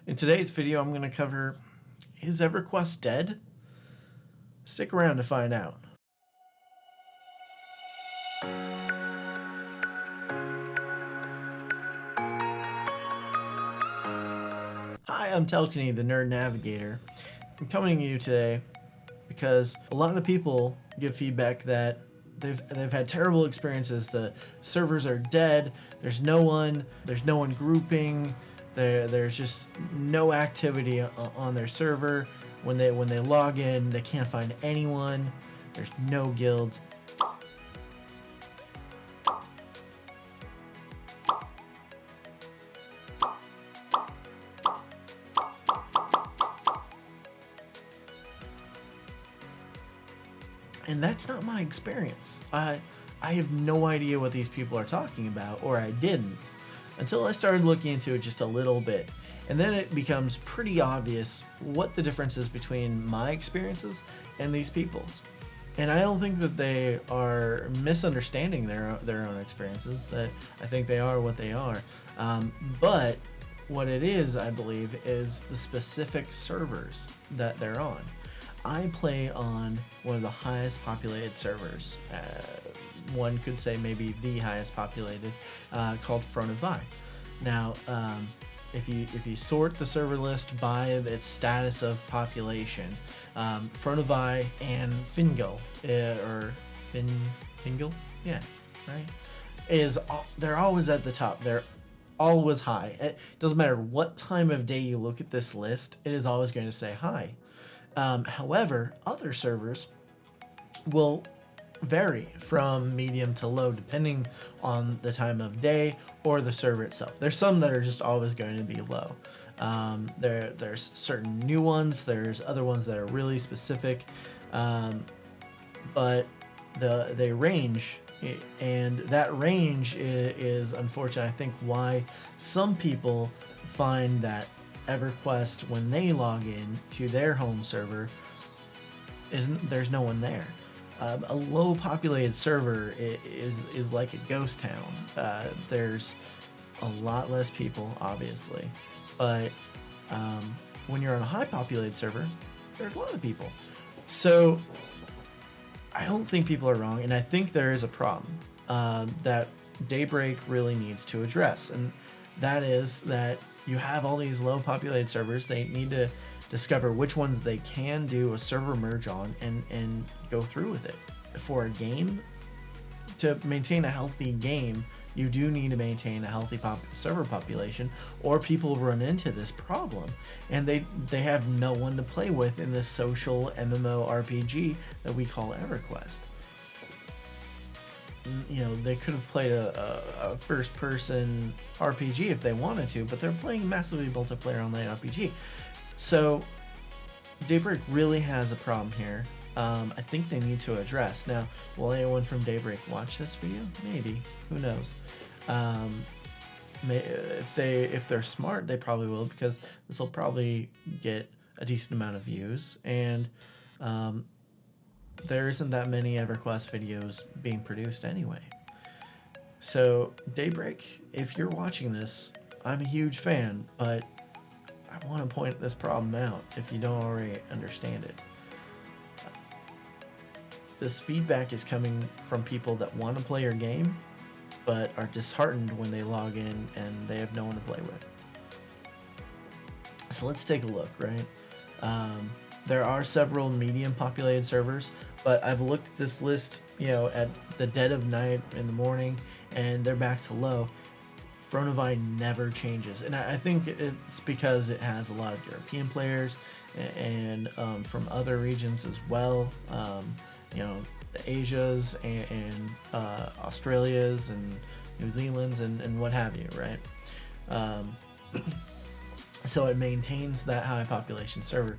In today's video, I'm going to cover, is Everquest dead? Stick around to find out. Hi, I'm Telkiney, the Nerd Navigator. I'm coming to you today because a lot of people give feedback that they've had terrible experiences. The servers are dead. There's no one grouping. There's just no activity on their server. When they log in, they can't find anyone. There's no guilds. And that's not my experience. I have no idea what these people are talking about, or I didn't, until I started looking into it just a little bit. And then it becomes pretty obvious what the difference is between my experiences and these people's. And I don't think that they are misunderstanding their own experiences, that I think they are what they are. But what it is, I believe, is the specific servers that they're on. I play on one of the highest populated servers. One could say maybe the highest populated, called Firiona Vie. Now, if you sort the server list by its status of population, Firiona Vie and Fingal, or Fingal, yeah, right, they're always at the top. They're always high. It doesn't matter what time of day you look at this list, it is always going to say high. However, other servers will vary from medium to low depending on the time of day or the server itself. There's some that are just always going to be low. There's certain new ones, there's other ones that are really specific, but they range, and that range is unfortunately, I think, why some people find that Everquest, when they log in to their home server, there's no one there. A low populated server is like a ghost town. There's a lot less people, obviously, but when you're on a high populated server, there's a lot of people. So I don't think people are wrong, and I think there is a problem that Daybreak really needs to address, and that is that you have all these low populated servers. They need to discover which ones they can do a server merge on and go through with it. For a game, to maintain a healthy game, you do need to maintain a healthy server population, or people run into this problem and they have no one to play with in this social MMORPG that we call EverQuest. You know, they could have played a first-person RPG if they wanted to, but they're playing massively multiplayer online RPG. So Daybreak really has a problem here. I think they need to address. Now, will anyone from Daybreak watch this video? Maybe. Who knows? If they're smart, they probably will, because this will probably get a decent amount of views, and there isn't that many EverQuest videos being produced anyway. So Daybreak, if you're watching this, I'm a huge fan, but I want to point this problem out if you don't already understand it. This feedback is coming from people that want to play your game, but are disheartened when they log in and they have no one to play with. So let's take a look, right? There are several medium populated servers, but I've looked at this list, you know, at the dead of night in the morning, and they're back to low. Firiona Vie never changes, and I think it's because it has a lot of European players and from other regions as well. You know, the Asias and Australias and New Zealands and what have you, right? So it maintains that high population server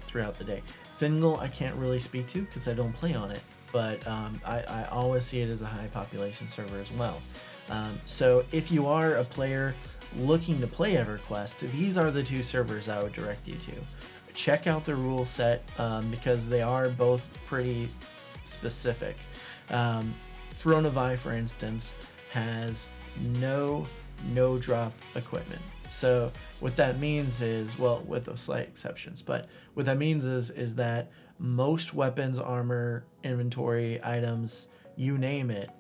throughout the day. Fingal, I can't really speak to because I don't play on it, but I always see it as a high population server as well. So if you are a player looking to play EverQuest, these are the two servers I would direct you to. Check out the rule set because they are both pretty specific. Firiona Vie, for instance, has no drop equipment. So what that means is, well, with those slight exceptions, but what that means is that most weapons, armor, inventory, items, you name it,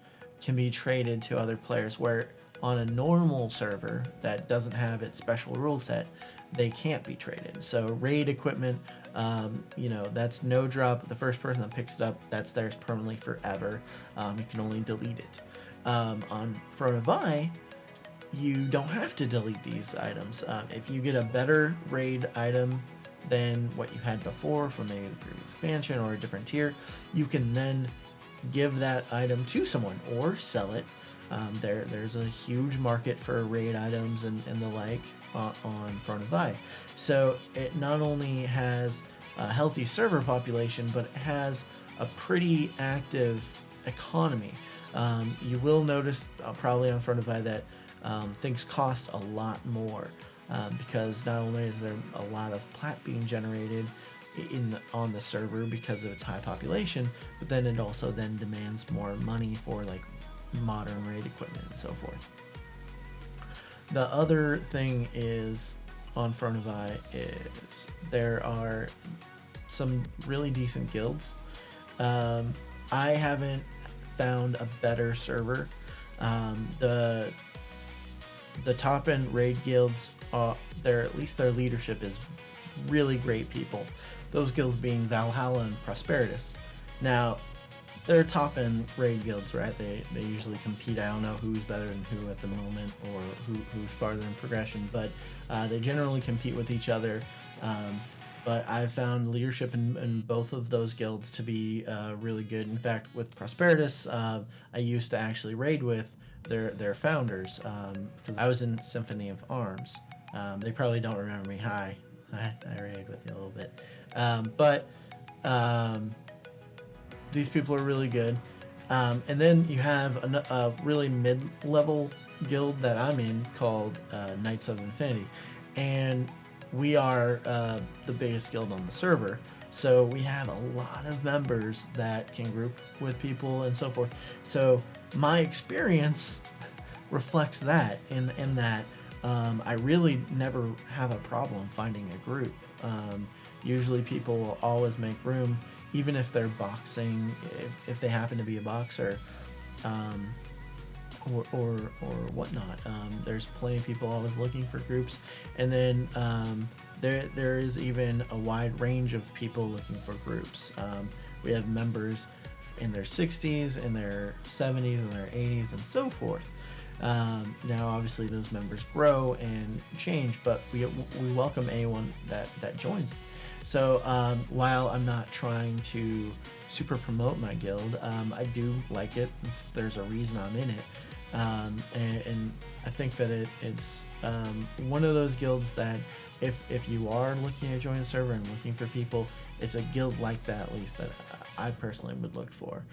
can be traded to other players, where on a normal server that doesn't have its special rule set, they can't be traded. So raid equipment, that's no drop. The first person that picks it up, that's theirs permanently forever. You can only delete it. On Firiona Vie, you don't have to delete these items. If you get a better raid item than what you had before from maybe the previous expansion or a different tier, you can then give that item to someone or sell it. There's a huge market for raid items and the like on Firiona Vie. So it not only has a healthy server population, but it has a pretty active economy. You will notice probably on Firiona Vie that things cost a lot more because not only is there a lot of plat being generated on the server because of its high population, but then it also then demands more money for like modern raid equipment and so forth. The other thing is on Firiona Vie is there are some really decent guilds. I haven't found a better server. The top end raid guilds, at least their leadership is really great people. Those guilds being Valhalla and Prosperitas. Now, they're top end raid guilds, right? They usually compete. I don't know who's better than who at the moment, or who's farther in progression, but they generally compete with each other. But I've found leadership in both of those guilds to be really good. In fact, with Prosperitas, I used to actually raid with their founders because I was in Symphony of Arms. They probably don't remember me. Hi, I raid with you a little bit. But these people are really good. And then you have a really mid-level guild that I'm in called Knights of Infinity. And we are the biggest guild on the server. So we have a lot of members that can group with people and so forth. So my experience reflects that in that I really never have a problem finding a group. Usually people will always make room, even if they're boxing, if they happen to be a boxer, or whatnot. There's plenty of people always looking for groups, and then there is even a wide range of people looking for groups. We have members in their 60s, in their 70s, in their 80s, and so forth. Now, obviously, those members grow and change, but we welcome anyone that joins. So while I'm not trying to super promote my guild, I do like it. There's a reason I'm in it. And I think that it's one of those guilds that if you are looking to join a server and looking for people, it's a guild like that, at least, that I personally would look for.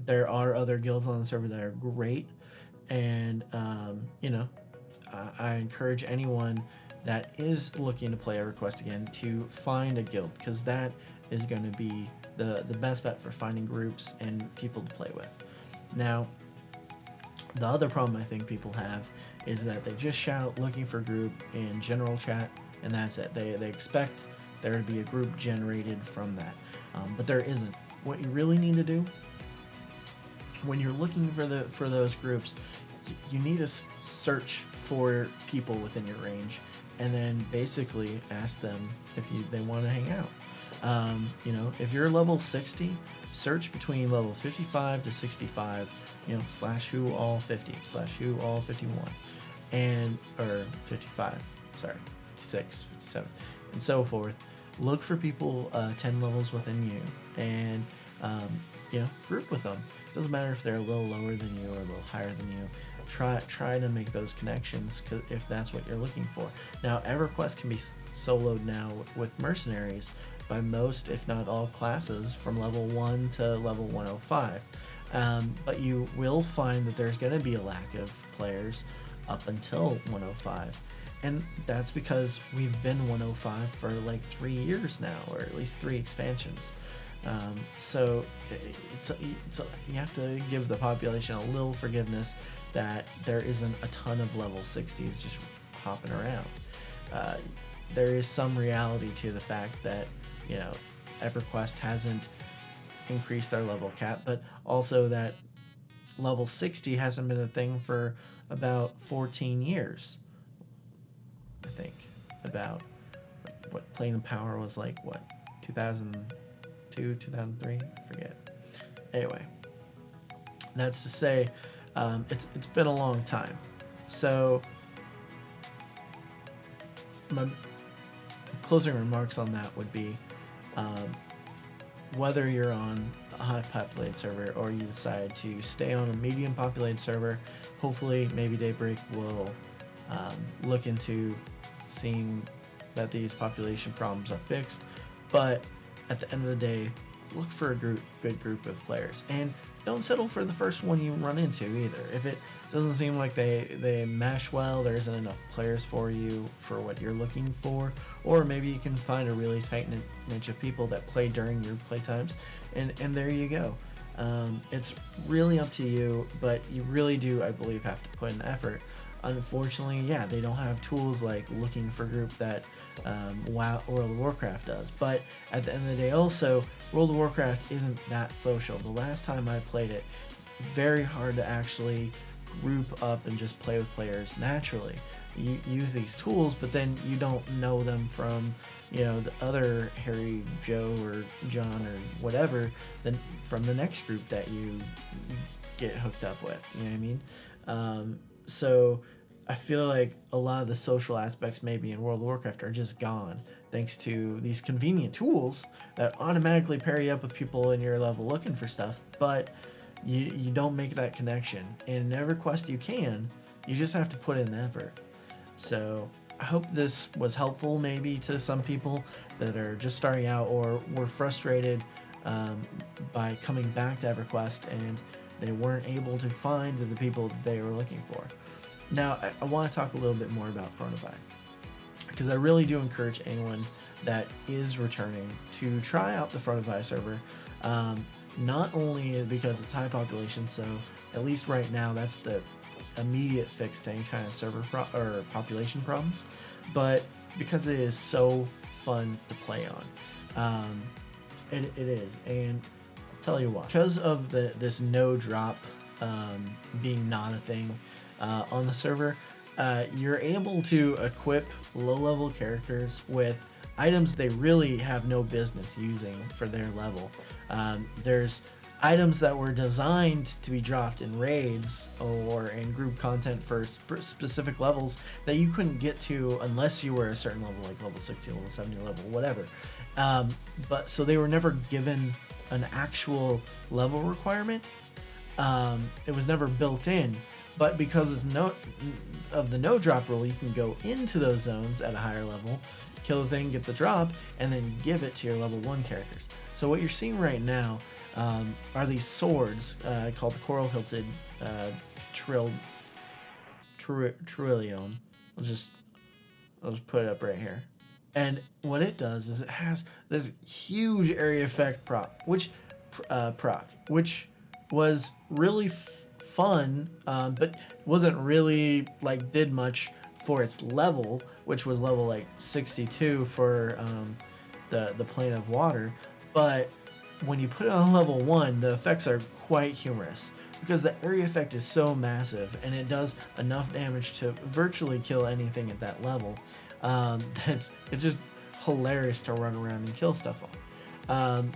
There are other guilds on the server that are great, and I encourage anyone that is looking to play Everquest again to find a guild, because that is going to be the best bet for finding groups and people to play with. Now, the other problem I think people have is that they just shout looking for group in general chat, and that's it. They expect there to be a group generated from that, but there isn't. What you really need to do when you're looking for those groups, you need to search for people within your range, and then basically ask them if they want to hang out. If you're level 60, search between level 55 to 65, / who all 50, / who all 51, or 55, 56, 57, and so forth. Look for people 10 levels within you, and group with them. Doesn't matter if they're a little lower than you or a little higher than you. Try to make those connections, if that's what you're looking for. Now, Everquest can be soloed now with mercenaries by most, if not all, classes from level 1 to level 105. But you will find that there's going to be a lack of players up until 105. And that's because we've been 105 for like 3 years now, or at least 3 expansions. So you have to give the population a little forgiveness that there isn't a ton of level 60s just hopping around. There is some reality to the fact that, you know, EverQuest hasn't increased their level cap, but also that level 60 hasn't been a thing for about 14 years. I think about what Plane of Power was like, what, 2002, 2003? I forget. Anyway, that's to say, it's been a long time. So my closing remarks on that would be, whether you're on a high populated server or you decide to stay on a medium populated server, hopefully maybe Daybreak will look into seeing that these population problems are fixed. But at the end of the day, look for a good group of players, and don't settle for the first one you run into either. If it doesn't seem like they mesh well, there isn't enough players for you for what you're looking for, or maybe you can find a really tight niche of people that play during your playtimes, and there you go. It's really up to you, but you really do, I believe, have to put in effort. Unfortunately, yeah, they don't have tools like looking for group that WoW, World of Warcraft does. But at the end of the day, also, World of Warcraft isn't that social. The last time I played it, it's very hard to actually group up and just play with players naturally. You use these tools, but then you don't know them from, you know, the other Harry, Joe, or John, or whatever, then from the next group that you get hooked up with. You know what I mean? So I feel like a lot of the social aspects maybe in World of Warcraft are just gone thanks to these convenient tools that automatically pair you up with people in your level looking for stuff, but you don't make that connection. In EverQuest you can, you just have to put in the effort. So I hope this was helpful maybe to some people that are just starting out or were frustrated by coming back to EverQuest and they weren't able to find the people that they were looking for. Now, I want to talk a little bit more about Firiona Vie, because I really do encourage anyone that is returning to try out the Firiona Vie server, not only because it's high population, so at least right now that's the immediate fix to any kind of server or population problems, but because it is so fun to play on. It is, and tell you why. Because of this no drop being not a thing on the server, you're able to equip low-level characters with items they really have no business using for their level. There's items that were designed to be dropped in raids or in group content for specific levels that you couldn't get to unless you were a certain level, like level 60, level 70, level whatever. But so they were never given an actual level requirement. It was never built in, but because of the no drop rule, you can go into those zones at a higher level, kill the thing, get the drop, and then give it to your level 1 characters. So what you're seeing right now are these swords called the Coral Hilted Trillion. I'll just put it up right here. And what it does is it has this huge area effect proc, which was really fun, but wasn't really like did much for its level, which was level like 62 for the Plane of Water. But when you put it on level 1, the effects are quite humorous because the area effect is so massive and it does enough damage to virtually kill anything at that level. It's just hilarious to run around and kill stuff on.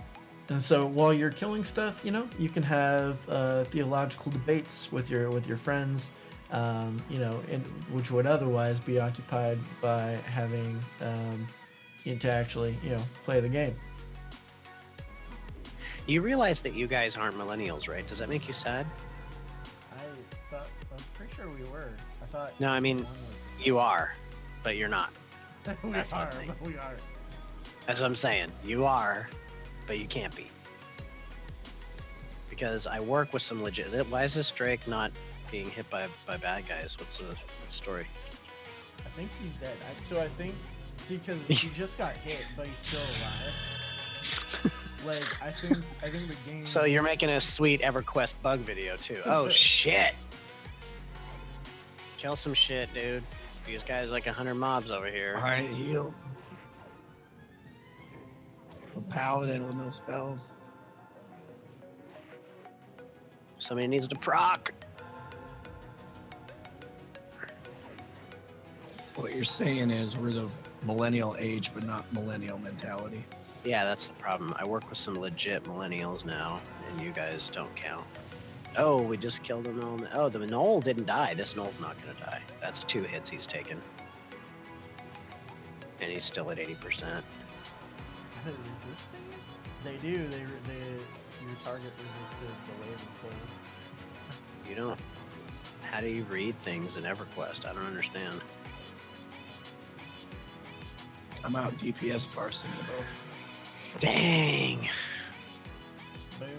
And so while you're killing stuff, you know, you can have theological debates with your friends, you know, which would otherwise be occupied by having to actually, you know, play the game. You realize that you guys aren't millennials, right? Does that make you sad? I was pretty sure we were. I thought. No, I mean, you are, but you're not. We are, but we are. That's what I'm saying. You are, but you can't be. Because I work with some legit. Why is this Drake not being hit by bad guys? What's the story? I think he's dead. I think, because he just got hit, but he's still alive. Like, I think the game. So you're making a sweet EverQuest bug video too. Oh shit! Kill some shit, dude. These guys like 100 mobs over here. Alright, heals. A paladin with no spells. Somebody needs to proc. What you're saying is we're the millennial age, but not millennial mentality. Yeah, that's the problem. I work with some legit millennials now, and you guys don't count. Oh, we just killed a Knoll. Oh, the Knoll didn't die. This Knoll's not going to die. That's 2 hits he's taken. And he's still at 80%. Are they resisting it? They do. Your target resisted the wave of cold. You don't... How do you read things in EverQuest? I don't understand. I'm out DPS parsing you both. Dang! Boom.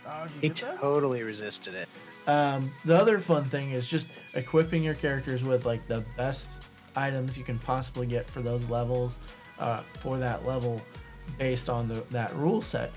Oh, did you He get that? totally resisted it. The other fun thing is just equipping your characters with like the best items you can possibly get for those levels, for that level, based on that rule set.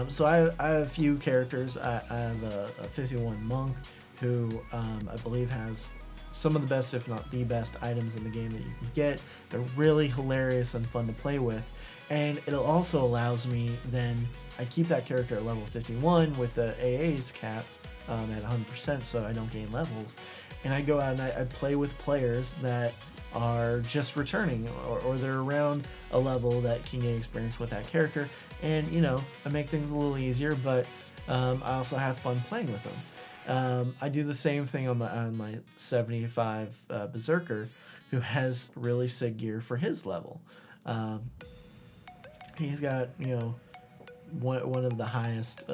So I have a few characters. I have a 51 monk who I believe has some of the best, if not the best, items in the game that you can get. They're really hilarious and fun to play with. And it also allows me then, I keep that character at level 51 with the AA's cap at 100%, so I don't gain levels. And I go out and I play with players that are just returning, or they're around a level that can get experience with that character. And, you know, I make things a little easier, but I also have fun playing with them. I do the same thing on my 75 Berserker, who has really sick gear for his level. He's got, you know, one of the highest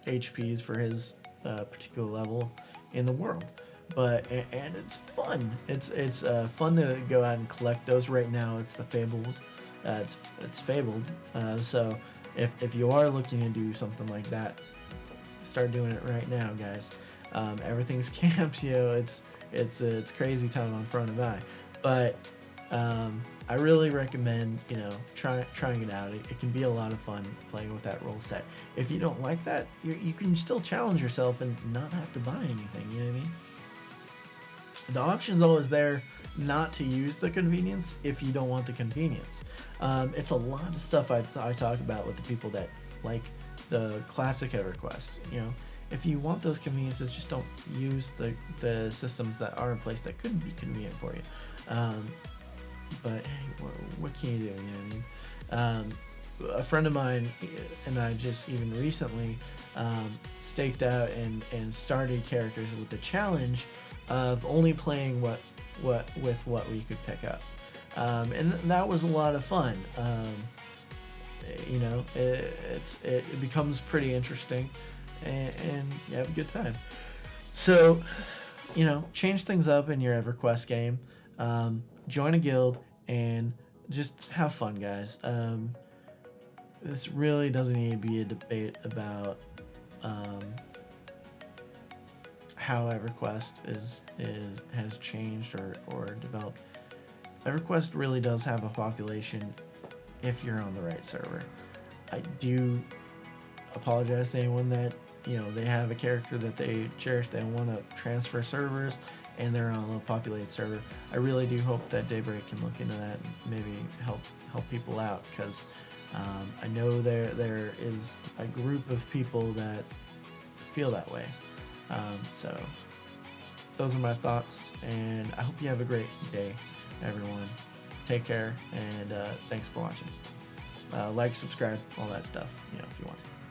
HPs for his particular level in the world. And it's fun. It's fun to go out and collect those. Right now, it's the fabled. It's fabled. So if you are looking to do something like that, start doing it right now, guys. Everything's camped. You know, it's crazy time on Firiona Vie, but I really recommend, you know, trying it out. It can be a lot of fun playing with that role set. If you don't like that, you can still challenge yourself and not have to buy anything. You know what I mean? The option's always there not to use the convenience if you don't want the convenience. It's a lot of stuff I talk about with the people that like the classic Everquest. You know, if you want those conveniences, just don't use the systems that are in place that could be convenient for you. But hey, what can you do? You know what I mean? A friend of mine and I just even recently staked out and started characters with the challenge of only playing what we could pick up, and that was a lot of fun. You know, it becomes pretty interesting, and you have a good time. So, you know, change things up in your EverQuest game. Join a guild and just have fun, guys. This really doesn't need to be a debate about how EverQuest has changed or developed. EverQuest really does have a population if you're on the right server. I do apologize to anyone that, you know, they have a character that they cherish, they want to transfer servers, and they're on a low populated server. I really do hope that Daybreak can look into that and maybe help people out, because I know there is a group of people that feel that way. So those are my thoughts, and I hope you have a great day, everyone. Take care, and thanks for watching. Like, subscribe, all that stuff, you know, if you want to.